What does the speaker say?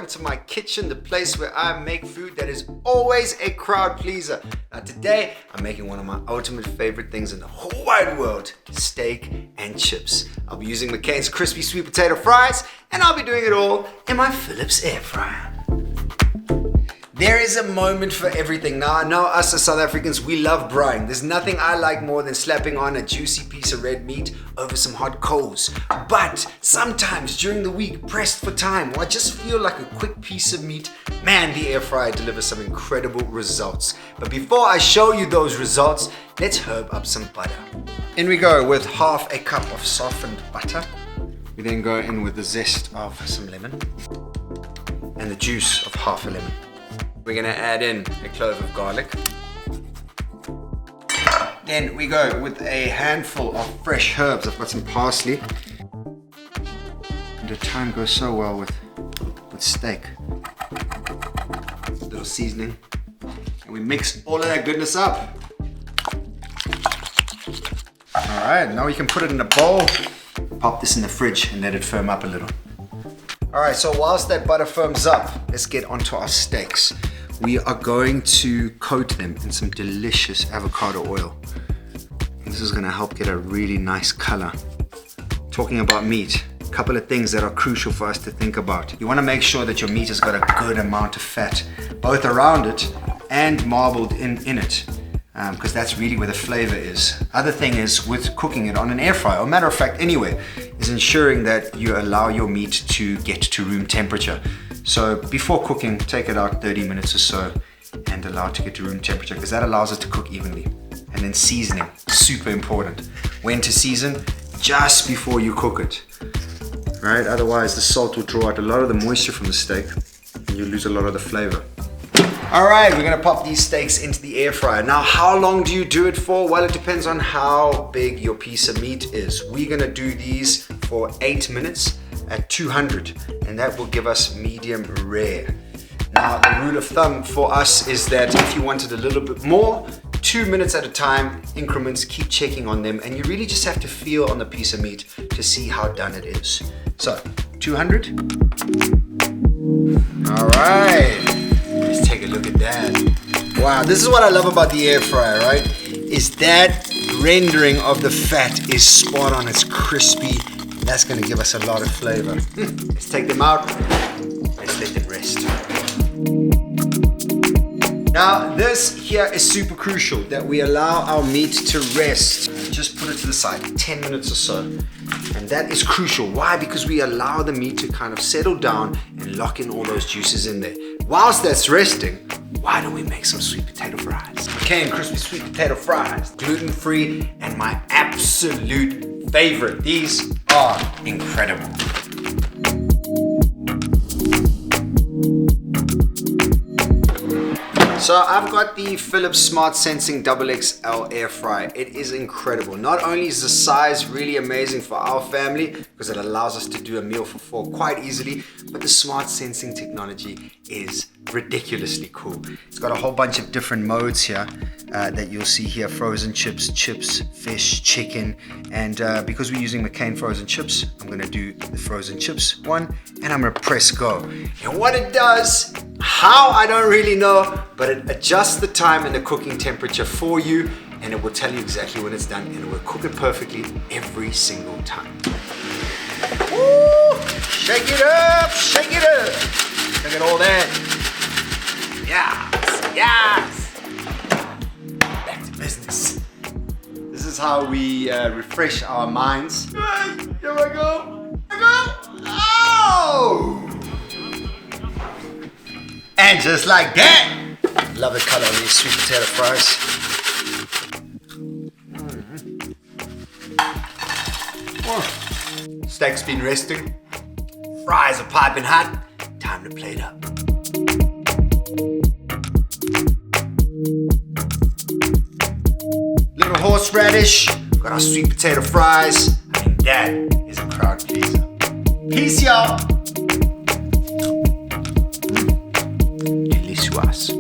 welcome to my kitchen, the place where I make food that is always a crowd pleaser. Now today, I'm making one of my ultimate favorite things in the whole wide world, steak and chips. I'll be using McCain's crispy sweet potato fries, and I'll be doing it all in my Philips air fryer. There is a moment for everything. Now, I know us as South Africans, we love braaiing. There's nothing I like more than slapping on a juicy piece of red meat over some hot coals. But sometimes during the week, pressed for time, or I just feel like a quick piece of meat, man, the air fryer delivers some incredible results. But before I show you those results, let's herb up some butter. In we go with half a cup of softened butter. We then go in with the zest of some lemon and the juice of half a lemon. We're gonna add in a clove of garlic. Then we go with a handful of fresh herbs. I've got some parsley. And the thyme goes so well with steak. A little seasoning. And we mix all of that goodness up. All right, now we can put it in a bowl. Pop this in the fridge and let it firm up a little. All right, so whilst that butter firms up, let's get onto our steaks. We are going to coat them in some delicious avocado oil. And this is gonna help get a really nice color. Talking about meat, a couple of things that are crucial for us to think about. You wanna make sure that your meat has got a good amount of fat, both around it and marbled in it. Because that's really where the flavor is. Other thing is with cooking it on an air fryer, or matter of fact anyway, is ensuring that you allow your meat to get to room temperature. So before cooking, take it out 30 minutes or so and allow it to get to room temperature, because that allows it to cook evenly. And then seasoning, super important. When to season? Just before you cook it. Right? Otherwise the salt will draw out a lot of the moisture from the steak and you lose a lot of the flavor. All right, we're gonna pop these steaks into the air fryer. Now, how long do you do it for? Well, it depends on how big your piece of meat is. We're gonna do these for 8 minutes at 200, and that will give us medium rare. Now, the rule of thumb for us is that if you wanted a little bit more, 2 minutes at a time, increments, keep checking on them, and you really just have to feel on the piece of meat to see how done it is. So, 200. All right. Let's take a look at that. Wow, this is what I love about the air fryer, right? Is that rendering of the fat is spot on, it's crispy. That's gonna give us a lot of flavor. Let's take them out. Let's let them rest. Now, this here is super crucial, that we allow our meat to rest. Just put it to the side, 10 minutes or so. And that is crucial. Why? Because we allow the meat to kind of settle down and lock in all those juices in there. Whilst that's resting, why don't we make some sweet potato fries? McCain crispy sweet potato fries, gluten-free and my absolute favorite. These are incredible. So I've got the Philips Smart Sensing XXL air fryer. It is incredible. Not only is the size really amazing for our family, because it allows us to do a meal for 4 quite easily, but the smart sensing technology is ridiculously cool. It's got a whole bunch of different modes here that you'll see here: frozen chips, fish, chicken, and because we're using McCain frozen chips, I'm gonna do the frozen chips one, and I'm gonna press go. And what it does, how, I don't really know, but it adjusts the time and the cooking temperature for you, and it will tell you exactly when it's done, and it will cook it perfectly every single time. Woo! Shake it up, shake it up. Look at all that. Yes, yes. Back to business. This is how we refresh our minds. Here I go. Oh! And just like that, love the color of these sweet potato fries. Oh. Steak's been resting, fries are piping hot, time to plate up. Little horseradish, got our sweet potato fries. I mean, that is a crowd pleaser. Peace, y'all. Delicious.